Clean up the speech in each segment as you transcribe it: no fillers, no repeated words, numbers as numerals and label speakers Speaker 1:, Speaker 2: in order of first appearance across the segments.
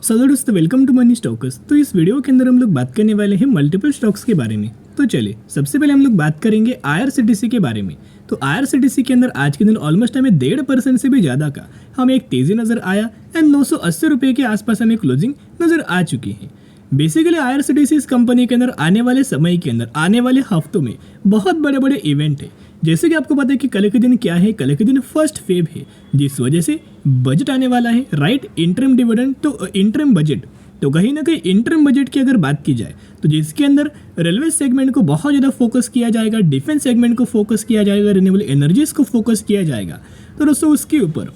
Speaker 1: सो दोस्तों welcome to money stocks. तो इस वीडियो के अंदर हम लोग बात करने वाले हैं मल्टीपल स्टॉक्स के बारे में। तो चलिए सबसे पहले हम लोग बात करेंगे आईआरसीटीसी के बारे में। तो आईआरसीटीसी के अंदर आज के दिन ऑलमोस्ट हमें 1.5% से भी ज़्यादा का हमें एक तेज़ी नज़र आया एंड 980 रुपये के आसपास हमें क्लोजिंग नज़र आ चुकी है। बेसिकली आईआरसीटीसी इस कंपनी के अंदर आने वाले समय के अंदर आने वाले हफ्तों में बहुत बड़े बड़े इवेंट है। जैसे कि आपको पता है कि कल के दिन क्या है, कल के दिन 1 फेब है, जिस वजह से बजट आने वाला है, राइट। इंटरिम डिविडेंड तो इंटरिम बजट, तो कहीं ना कहीं इंटरिम बजट की अगर बात की जाए तो जिसके अंदर रेलवे सेगमेंट को बहुत ज़्यादा फोकस किया जाएगा, डिफेंस सेगमेंट को फोकस किया जाएगा, रिन्यूएबल एनर्जीज को फोकस किया जाएगा। तो दोस्तों उसके ऊपर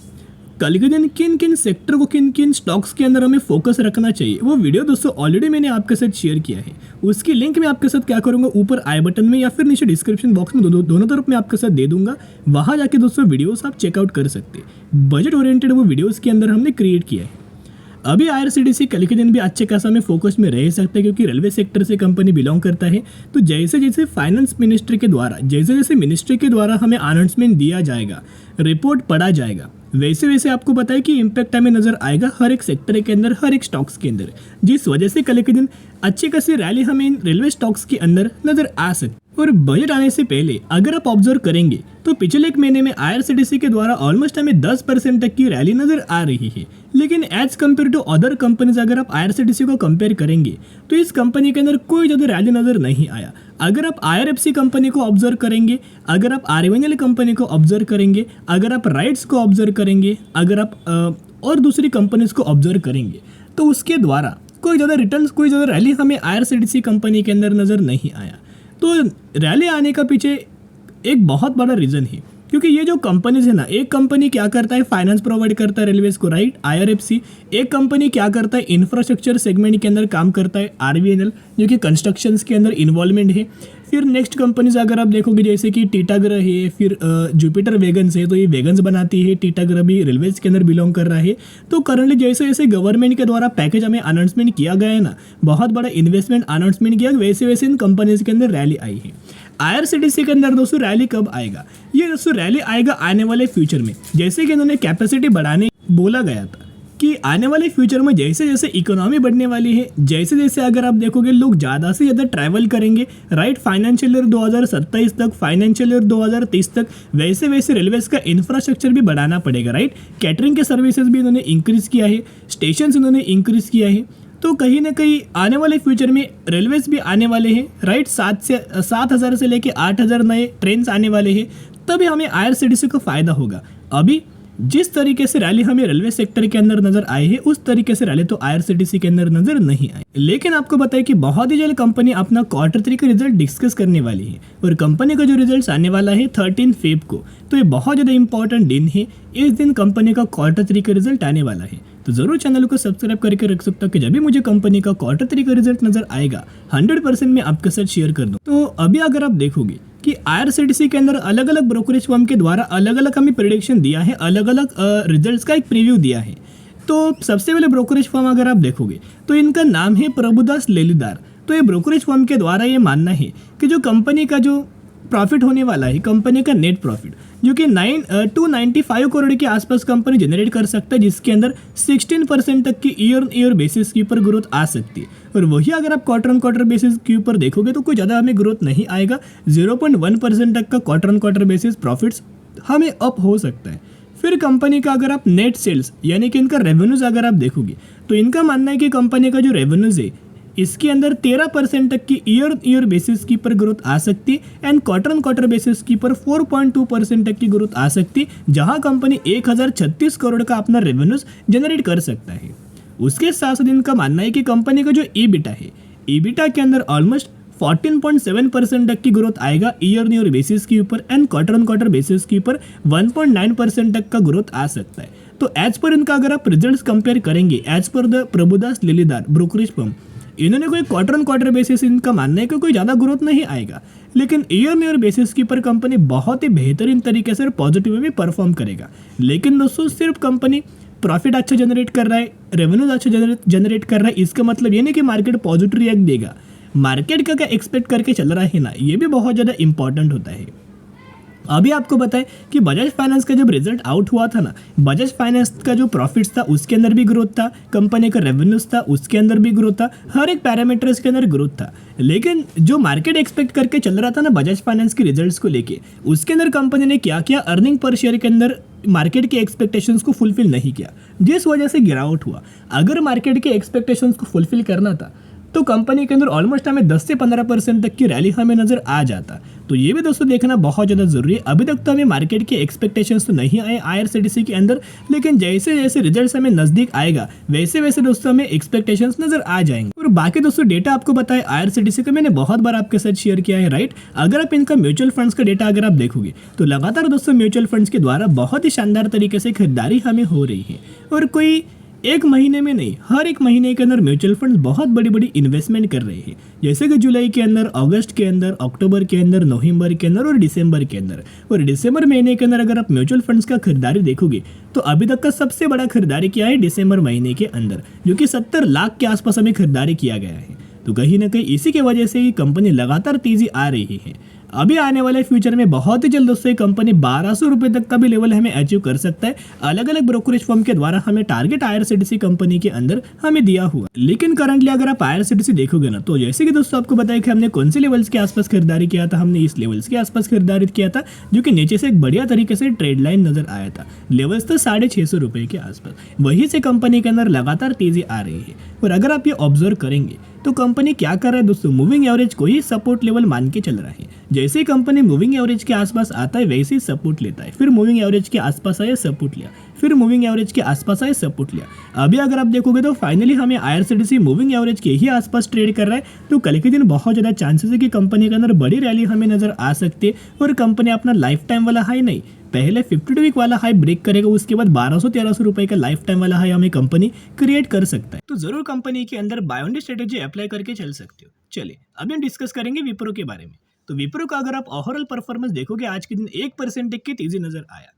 Speaker 1: कल के दिन किन किन सेक्टर को, किन किन स्टॉक्स के अंदर हमें फोकस रखना चाहिए, वो वीडियो दोस्तों ऑलरेडी मैंने आपके साथ शेयर किया है। उसकी लिंक मैं आपके साथ क्या करूंगा, ऊपर आई बटन में या फिर नीचे डिस्क्रिप्शन बॉक्स में दोनों तरफ मैं आपके साथ दे दूंगा। वहां जाके दोस्तों वीडियोस आप चेकआउट कर सकते हैं। बजट ओरिएंटेड वो वीडियोस के अंदर हमने क्रिएट किया है। अभी आईआरसीटीसी कल के दिन भी अच्छे खासा में फोकस में रह सकता है, क्योंकि रेलवे सेक्टर से कंपनी बिलोंग करता है। तो जैसे जैसे फाइनेंस मिनिस्ट्री के द्वारा, जैसे जैसे मिनिस्ट्री के द्वारा हमें अनाउंसमेंट दिया जाएगा, रिपोर्ट पढ़ा जाएगा, वैसे वैसे आपको पता है कि इम्पैक्ट हमें नजर आएगा हर एक सेक्टर के अंदर, हर एक स्टॉक्स के अंदर, जिस वजह से कल के दिन अच्छी खासी रैली हमें इन रेलवे स्टॉक्स के अंदर नजर आ सकती है। और बजट आने से पहले अगर आप ऑब्जर्व करेंगे तो पिछले एक महीने में आईआरसीटीसी के द्वारा ऑलमोस्ट हमें 10% तक की रैली नजर आ रही है। लेकिन as compare to other companies अगर आप आईआरसीटीसी को कंपेयर करेंगे तो इस कंपनी के अंदर कोई ज़्यादा रैली नजर नहीं आया। अगर आप आईआरएफसी कंपनी को ऑब्जर्व करेंगे, अगर आप आरएमएनएल कंपनी को ऑब्जर्व करेंगे, अगर आप राइट्स को ऑब्जर्व करेंगे, अगर आप और दूसरी कंपनीज को ऑब्जर्व करेंगे, तो उसके द्वारा कोई ज़्यादा रिटर्न, कोई ज़्यादा रैली हमें आईआरसीटीसी कंपनी के अंदर नज़र नहीं आया। तो रैली आने का पीछे एक बहुत बड़ा रीज़न है, क्योंकि ये जो कंपनीज है ना, एक कंपनी क्या करता है, फाइनेंस प्रोवाइड करता है रेलवेज को, राइट, आईआरएफसी। एक कंपनी क्या करता है, इंफ्रास्ट्रक्चर सेगमेंट के अंदर काम करता है, आरवीएनएल, जो कि कंस्ट्रक्शंस के अंदर इन्वॉल्वमेंट है। फिर नेक्स्ट कंपनीज अगर आप देखोगे जैसे कि टीटागृह है, फिर जुपिटर वैगन्स है, तो ये वैगन्स बनाती है। टीटागृह भी रेलवेज के अंदर बिलोंग कर रहा है। तो करंटली जैसे जैसे गवर्नमेंट के द्वारा पैकेज हमें अनाउंसमेंट किया गया है ना, बहुत बड़ा इन्वेस्टमेंट अनाउंसमेंट किया, वैसे वैसे इन कंपनीज के अंदर रैली आई है। आईआरसीटीसी के अंदर दोस्तों रैली कब आएगा, ये दोस्तों रैली आएगा आने वाले फ्यूचर में। जैसे कि इन्होंने कैपेसिटी बढ़ाने बोला गया था कि आने वाले फ्यूचर में जैसे जैसे इकोनॉमी बढ़ने वाली है, जैसे जैसे अगर आप देखोगे लोग ज़्यादा से ज़्यादा ट्रैवल करेंगे, राइट, फाइनेंशियल ईयर 2027 तक, फाइनेंशियल ईयर 2030 तक, वैसे वैसे रेलवेज का इंफ्रास्ट्रक्चर भी बढ़ाना पड़ेगा, राइट। कैटरिंग के सर्विसेज भी इन्होंने इंक्रीज़ किया है, स्टेशन इन्होंने इंक्रीज़ किया है। तो कहीं ना कहीं आने वाले फ्यूचर में रेलवेज भी आने वाले हैं, राइट। 7,000 से लेके 8,000 नए ट्रेन आने वाले हैं, तभी हमें आईआरसीटीसी को फ़ायदा होगा। अभी जिस तरीके से रैली हमें रेलवे सेक्टर के अंदर नजर आई है, उस तरीके से रैली तो आईआरसीटीसी के अंदर नजर नहीं आई। लेकिन आपको बताया कि बहुत ही जल्द कंपनी अपना Q3 का रिजल्ट डिस्कस करने वाली है, और कंपनी का जो रिजल्ट आने वाला है 13 फेब को, तो ये बहुत ज़्यादा इंपॉर्टेंट दिन है। इस दिन कंपनी का Q3 का रिजल्ट आने वाला है। तो जरूर चैनल को सब्सक्राइब करके रख सकता हूँ कि जब भी मुझे कंपनी का Q3 का रिजल्ट नजर आएगा 100% मैं आपके साथ शेयर कर दूँ। तो अभी अगर आप देखोगे कि आईआरसीटीसी के अंदर अलग अलग ब्रोकरेज फर्म के द्वारा अलग अलग हमें प्रेडिक्शन दिया है, अलग अलग रिजल्ट्स का एक प्रीव्यू दिया है। तो सबसे पहले ब्रोकरेज फर्म अगर आप देखोगे तो इनका नाम है प्रभुदास लेलीदार। तो ये ब्रोकरेज फर्म के द्वारा ये मानना है कि जो कंपनी का जो प्रॉफिट होने वाला है, कंपनी का नेट प्रॉफिट, जो कि 295 करोड़ के आसपास कंपनी जनरेट कर सकता है, जिसके अंदर 16% तक की ईयर ईयर बेसिस के ऊपर ग्रोथ आ सकती है। और वही अगर आप क्वार्टर बेसिस के ऊपर देखोगे तो कोई ज़्यादा हमें ग्रोथ नहीं आएगा। 0.1% तक का क्वार्टर बेसिस प्रॉफिट्स हमें अप हो सकता है। फिर कंपनी का अगर आप नेट सेल्स यानी कि इनका रेवेन्यूज अगर आप देखोगे तो इनका मानना है कि कंपनी का जो रेवेन्यूज है इसके अंदर 13% तक की ईयर बेसिस की पर ग्रोथ आ सकती है, एंड क्वार्टर बेसिस की पर 4.2% तक की ग्रोथ आ सकती है, जहां कंपनी 1036 करोड़ का अपना रेवेन्यूज जनरेट कर सकता है। उसके साथ साथ इनका मानना है कि कंपनी का जो ईबिटा है, ईबिटा के अंदर ऑलमोस्ट 14.7% तक की ग्रोथ आएगा ईयर बेसिस के ऊपर, एंड क्वार्टर बेसिस के ऊपर 1.9% तक का ग्रोथ आ सकता है। तो एज पर इनका अगर आप रिजल्ट कंपेयर करेंगे, as per the Prabhudas Lilladher brokerage firm, इन्होंने कोई क्वार्टर बेसिस इनका मानना है कि कोई ज़्यादा ग्रोथ नहीं आएगा, लेकिन ईयर बेसिस की पर कंपनी बहुत ही बेहतरीन तरीके से पॉजिटिव में भी परफॉर्म करेगा। लेकिन दोस्तों सिर्फ कंपनी प्रॉफिट अच्छा जनरेट कर रहा है, रेवेन्यूज अच्छा जनरेट कर रहा है, इसका मतलब ये नहीं कि मार्केट पॉजिटिव रिएक्ट देगा। मार्केट का क्या एक्सपेक्ट करके चल रहा है ना, ये भी बहुत ज़्यादा इंपॉर्टेंट होता है। अभी आपको बताएं कि बजाज फाइनेंस का जब रिजल्ट आउट हुआ था ना, बजाज फाइनेंस का जो प्रॉफिट्स था उसके अंदर भी ग्रोथ था, कंपनी का रेवेन्यूज था उसके अंदर भी ग्रोथ था, हर एक पैरामीटर्स के अंदर ग्रोथ था। लेकिन जो मार्केट एक्सपेक्ट करके चल रहा था ना बजाज फाइनेंस के रिजल्ट्स को लेके, उसके अंदर कंपनी ने क्या किया, अर्निंग पर शेयर के अंदर मार्केट के एक्सपेक्टेशंस को फुलफिल नहीं किया, जिस वजह से गिरावट हुआ। अगर मार्केट के एक्सपेक्टेशंस को फुलफिल करना था तो कंपनी के अंदर ऑलमोस्ट हमें 10 से 15% तक की रैली हमें नजर आ जाता। तो ये भी दोस्तों देखना बहुत ज़्यादा जरूरी है। अभी तक तो हमें मार्केट के एक्सपेक्टेशंस तो नहीं आए आईआरसीटीसी के अंदर, लेकिन जैसे जैसे रिजल्ट्स हमें नजदीक आएगा वैसे वैसे दोस्तों हमें एक्सपेक्टेशंस नजर आ जाएंगे। और बाकी दोस्तों डेटा आपको बताया आईआरसीटीसी का मैंने बहुत बार आपके साथ शेयर किया है, राइट। अगर आप इनका म्यूचुअल फंड्स का डेटा अगर आप देखोगे तो लगातार दोस्तों म्यूचुअल फंड्स के द्वारा बहुत ही शानदार तरीके से खरीदारी हमें हो रही है। और कोई एक महीने में नहीं, हर एक महीने के अंदर म्यूचुअल फंड्स बहुत बड़ी बड़ी इन्वेस्टमेंट कर रहे हैं, जैसे कि जुलाई के अंदर, अगस्त के अंदर, अक्टूबर के अंदर, नवंबर के अंदर और दिसंबर के अंदर। और दिसंबर महीने के अंदर अगर आप म्यूचुअल फंड्स का खरीदारी देखोगे तो अभी तक का सबसे बड़ा खरीदारी किया है दिसंबर महीने के अंदर, जो कि 70 लाख के आसपास हमें खरीदारी किया गया है। तो कहीं ना कहीं इसी की वजह से ही कंपनी लगातार तेजी आ रही है। अभी आने वाले फ्यूचर में बहुत ही जल्द दोस्तों ये कंपनी 1200 रुपए तक का भी लेवल हमें अचीव कर सकता है, अलग अलग ब्रोकरेज फर्म के द्वारा हमें टारगेट आईआरसीटीसी कंपनी के अंदर हमें दिया हुआ। लेकिन करंटली अगर आप आईआरसीटीसी देखोगे ना, तो जैसे कि दोस्तों आपको बताया कि हमने कौन से लेवल्स के आसपास खरीदारी किया था, हमने इस लेवल्स के आसपास खरीदारी किया था, जो कि नीचे से एक बढ़िया तरीके से ट्रेड लाइन नजर आया था। लेवल्स तो 650 रुपए के आसपास, वहीं से कंपनी के अंदर लगातार तेजी आ रही है। और अगर आप ये ऑब्जर्व करेंगे तो कंपनी क्या कर रहा है दोस्तों, मूविंग एवरेज को ही सपोर्ट लेवल मान के चल रहा है। जैसे ही कंपनी मूविंग एवरेज के आसपास आता है वैसे ही सपोर्ट लेता है, फिर मूविंग एवरेज के आसपास आया सपोर्ट लिया, फिर मूविंग एवरेज के आसपास आए सपोर्ट लिया। अभी अगर आप देखोगे तो फाइनली हमें आईआरसीटीसी मूविंग एवरेज के ही आसपास ट्रेड कर रहा है। तो कल के दिन बहुत ज़्यादा चांसेस है कि कंपनी के अंदर बड़ी रैली हमें नजर आ सकती है और कंपनी अपना लाइफ टाइम वाला हाई नहीं, पहले 52 वीक वाला हाई ब्रेक करेगा, उसके बाद 1200-1300 रुपए का लाइफ टाइम वाला हाई हमें कंपनी क्रिएट कर सकता है। तो जरूर कंपनी के अंदर buy on the strategy apply करके चल सकते हो। चलिए अभी हम डिस्कस करेंगे विप्रो के बारे में। तो विप्रो का अगर आप ओवरऑल परफॉर्मेंस देखोगे आज के दिन 1% की तेजी नजर आया।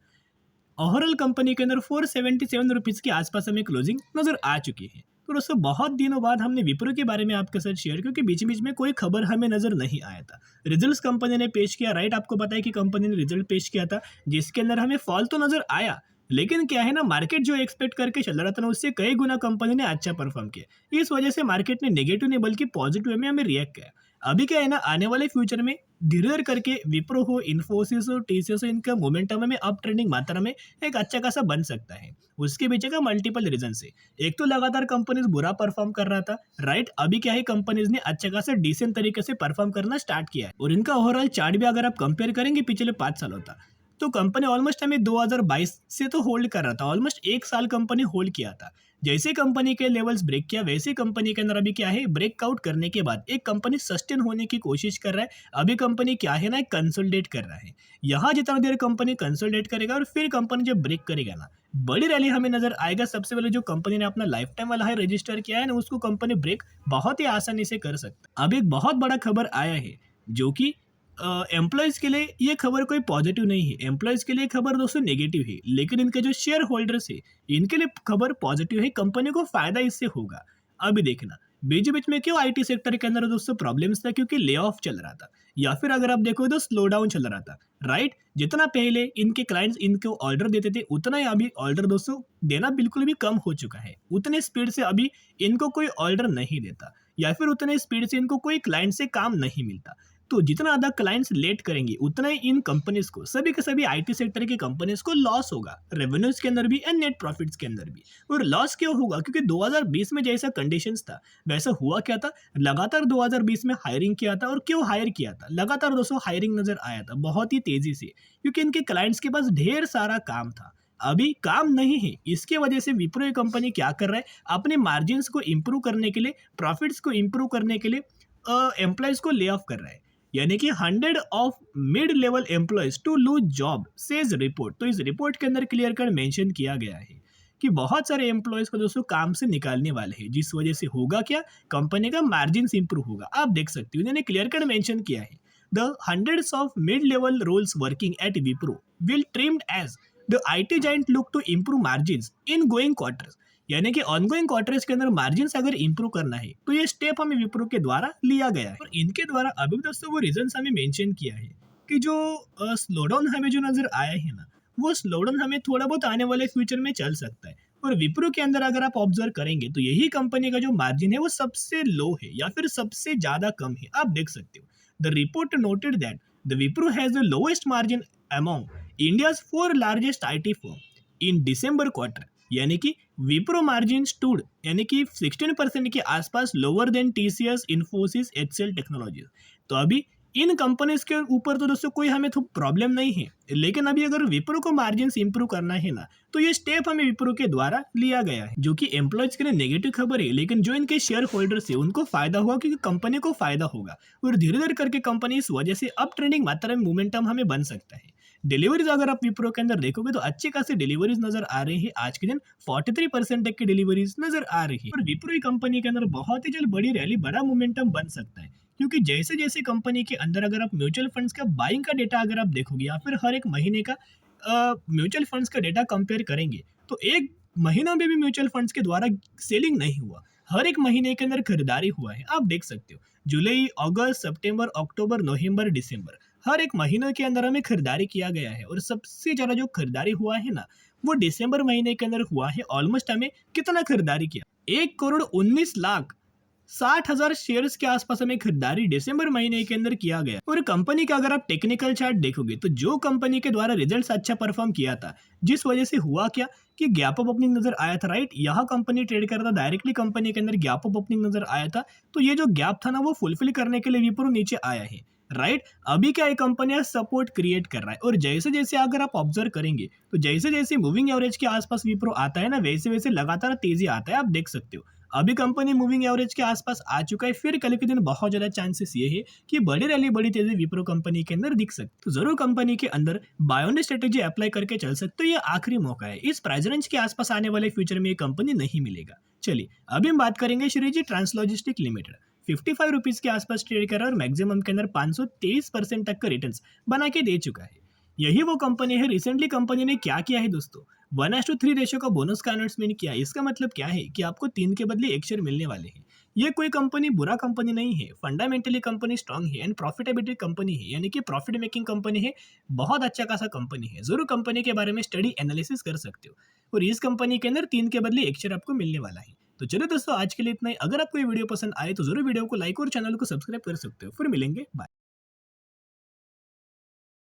Speaker 1: ओवरऑल कंपनी के अंदर 477 रुपीज के आसपास हमें क्लोजिंग नजर आ चुकी है। तो दोस्तों बहुत दिनों बाद हमने विप्रो के बारे में आपके साथ शेयर, क्योंकि बीच बीच में कोई खबर हमें नजर नहीं आया था। रिजल्ट्स कंपनी ने पेश किया, राइट। आपको पता है कि कंपनी ने रिजल्ट पेश किया था जिसके अंदर हमें फॉल तो नजर आया, लेकिन क्या है ना, मार्केट जो एक्सपेक्ट करके चल रहा था ना उससे कई गुना कंपनी ने अच्छा परफॉर्म किया। इस वजह से मार्केट ने नेगेटिव नहीं बल्कि पॉजिटिव में हमें रिएक्ट किया। अभी क्या है ना, आने वाले फ्यूचर में धीरे धीरे करके विप्रो हो, इन्फोसिस हो, टीसीएस हो, इनका मोमेंटम में अप ट्रेंडिंग मात्रा में एक अच्छा खासा बन सकता है। उसके पीछे का मल्टीपल रीजन से, एक तो लगातार कंपनीज बुरा परफॉर्म कर रहा था, राइट। अभी क्या है, कंपनीज ने अच्छा खासा डिसेंट तरीके से परफॉर्म करना स्टार्ट किया है। और इनका ओवरऑल चार्ट भी अगर आप कंपेयर करेंगे पिछले 5 सालों का, तो कंपनी ऑलमोस्ट हमें 2022 से तो होल्ड कर रहा था, ऑलमोस्ट 1 साल कंपनी होल्ड किया था। जैसे कंपनी के लेवल्स ब्रेक किया वैसे कंपनी के अंदर अभी क्या है, ब्रेकआउट करने के बाद एक कंपनी सस्टेन होने की कोशिश कर रहा है। अभी कंपनी क्या है ना, कंसोलिडेट कर रहा है। यहाँ जितना देर कंपनी कंसोलिडेट करेगा और फिर कंपनी जब ब्रेक करेगा ना, बड़ी रैली हमें नजर आएगा। सबसे पहले जो कंपनी ने अपना लाइफ टाइम वाला हाई रजिस्टर किया है ना, उसको कंपनी ब्रेक बहुत ही आसानी से कर सकता है। अब एक बहुत बड़ा खबर आया है जो कि एम्प्लॉयज़ के लिए ये खबर कोई पॉजिटिव नहीं है, एम्प्लॉयज़ के लिए खबर दोस्तों नेगेटिव है। लेकिन इनके जो शेयर होल्डर्स है इनके लिए खबर पॉजिटिव है, कंपनी को फायदा इससे होगा। अभी देखना बीच बीच में क्यों आईटी सेक्टर के अंदर दोस्तों प्रॉब्लम्स था, क्योंकि ले ऑफ चल रहा था, या फिर अगर आप देखो तो स्लो डाउन चल रहा था, राइट। जितना पहले इनके क्लाइंट्स इनको ऑर्डर देते थे उतना ही अभी ऑर्डर दोस्तों देना बिल्कुल भी कम हो चुका है। उतने स्पीड से अभी इनको कोई ऑर्डर नहीं देता, या फिर उतने स्पीड से इनको कोई क्लाइंट से काम नहीं मिलता। तो जितना ज़्यादा क्लाइंट्स लेट करेंगे उतना ही इन कंपनीज को, सभी के सभी आईटी सेक्टर की कंपनीज को लॉस होगा, रेवेन्यूज के अंदर भी एंड नेट प्रॉफिट्स के अंदर भी। और लॉस क्यों होगा, क्योंकि 2020 में जैसा कंडीशंस था वैसा हुआ क्या था, लगातार 2020 में हायरिंग किया था। और क्यों हायर किया था, लगातार दोस्तों हायरिंग नजर आया था बहुत ही तेजी से, क्योंकि इनके क्लाइंट्स के पास ढेर सारा काम था। अभी काम नहीं है, इसके वजह से विप्रो कंपनी क्या कर रहा है, अपने मार्जिन्स को इंप्रूव करने के लिए, प्रॉफिट्स को इंप्रूव करने के लिए एम्प्लॉयज को ले ऑफ कर रहा है। यानी कि 100 of mid level employees to lose job says report. तो इस रिपोर्ट के अंदर क्लियर कर मेंशन किया गया है कि बहुत सारे एम्प्लॉयज को दोस्तों काम से निकालने वाले हैं, जिस वजह से होगा क्या, कंपनी का मार्जिन इंप्रूव होगा। आप देख सकते हो इन्होंने क्लियर कर मेंशन किया है, the hundreds of mid level roles working at Wipro will trimmed as the IT giant look to improve margin in going quarters. यानी कि ऑनगोइंग क्वार्टर्स के अंदर मार्जिन अगर इंप्रूव करना है तो ये स्टेप हमें विप्रो के द्वारा लिया गया है। और इनके द्वारा अभी दोस्तों वो रीजन हमें मेंशन किया है कि जो स्लो डाउन हमें जो नज़र आया है ना, वो स्लो डाउन हमें थोड़ा बहुत आने वाले फ्यूचर में चल सकता है। और विप्रो के अंदर अगर आप ऑब्जर्व करेंगे तो यही कंपनी का जो मार्जिन है वो सबसे लो है या फिर सबसे ज़्यादा कम है, आप देख सकते हो। The report noted that the Wipro has the lowest margin among India's 4 largest IT firm in December quarter, यानी कि विप्रो मार्जिन स्टूड यानी कि 16% के आसपास lower than TCS, Infosys, HCL technologies. तो अभी इन कंपनीज के ऊपर तो दोस्तों कोई हमें तो प्रॉब्लम नहीं है, लेकिन अभी अगर विप्रो को मार्जिन इंप्रूव करना है ना, तो ये स्टेप हमें विप्रो के द्वारा लिया गया है, जो कि एम्प्लॉयज के लिए नेगेटिव खबर है, लेकिन जो इनके शेयर होल्डर्स है उनको फायदा हुआ क्योंकि कंपनी को फायदा होगा। और धीरे धीरे करके कंपनी इस वजह से अप ट्रेंडिंग मात्रा में मोमेंटम हमें बन सकता है। डिलीवरीज अगर आप विप्रो के अंदर देखोगे तो अच्छी खासी डिलीवरीज नजर आ रही है। आज के दिन 43% तक की डिलीवरीज नजर आ रही है और विप्रो कंपनी के अंदर बहुत ही जल्द बड़ी रैली, बड़ा मोमेंटम बन सकता है। क्योंकि जैसे जैसे कंपनी के अंदर अगर आप म्यूचुअल फंड्स का बाइंग का डेटा अगर आप देखोगे या फिर हर एक महीने का म्यूचुअल फंड्स का डेटा कंपेयर करेंगे, तो एक महीना में भी म्यूचुअल फंड्स के द्वारा सेलिंग नहीं हुआ, हर एक महीने के अंदर खरीदारी हुआ है। आप देख सकते हो जुलाई, अगस्त, सितंबर, अक्टूबर, नवंबर, दिसंबर, हर एक महीने के अंदर हमें खरीदारी किया गया है। और सबसे ज़्यादा जो खरीदारी हुआ है ना, वो दिसंबर महीने के अंदर हुआ है। ऑलमोस्ट हमें कितना खरीदारी किया, 1,19,60,000 शेयर्स के आसपास हमें खरीदारी दिसंबर महीने के अंदर किया गया। और कंपनी का अगर आप टेक्निकल चार्ट देखोगे तो जो कंपनी के द्वारा रिजल्ट्स अच्छा परफॉर्म किया था, जिस वजह से हुआ क्या कि गैप अप ओपनिंग नजर आया था, राइट। यह कंपनी ट्रेड कर रहा था, डायरेक्टली कंपनी के अंदर गैप अप ओपनिंग नजर आया था, तो ये जो गैप था ना वो फुलफिल करने के लिए विप्रो नीचे आया है, राइट। अभी क्या ये कंपनी सपोर्ट क्रिएट कर रहा है और जैसे जैसे अगर आप ऑब्जर्व करेंगे तो जैसे जैसे मूविंग एवरेज के आसपास विप्रो आता है ना, वैसे वैसे लगातार तेजी आता है। आप देख सकते हो अभी कंपनी मूविंग एवरेज के आसपास आ चुका है। फिर कल के दिन बहुत ज्यादा चांसेस ये है कि बड़ी रैली, बड़ी तेजी विप्रो कंपनी के अंदर दिख सकती है। तो जरूर कंपनी के अंदर बाय ऑन स्ट्रेटेजी अप्लाई करके चल सकते हो, ये आखिरी मौका है। इस प्राइस रेंज के आसपास आने वाले फ्यूचर में ये कंपनी नहीं मिलेगा। चलिए अभी हम बात करेंगे श्रीजी ट्रांसलॉजिस्टिक लिमिटेड। 55 रुपीज के आसपास ट्रेड कर रहा है और मैक्सिमम के अंदर 523% तक का रिटर्न्स बना के दे चुका है। यही वो कंपनी है। रिसेंटली कंपनी ने क्या किया है दोस्तों, 1:3 रेशियो का बोनस का अनाउंसमेंट किया। इसका मतलब क्या है कि आपको 3 के बदले 1 शेयर मिलने वाले हैं। ये कोई कंपनी बुरा कंपनी नहीं है, फंडामेंटली कंपनी स्ट्रांग है एंड प्रॉफिटेबिलिटी कंपनी है, यानी कि प्रॉफिट मेकिंग कंपनी है, बहुत अच्छा खासा कंपनी है। जरूर कंपनी के बारे में स्टडी एनालिसिस कर सकते हो और इस कंपनी के अंदर 3 के बदले 1 शेयर आपको मिलने वाला है। तो चलो दोस्तों आज के लिए इतना ही। अगर आपको ये वीडियो पसंद आए तो जरूर वीडियो को लाइक और चैनल को सब्सक्राइब कर सकते हो। फिर मिलेंगे, बाय।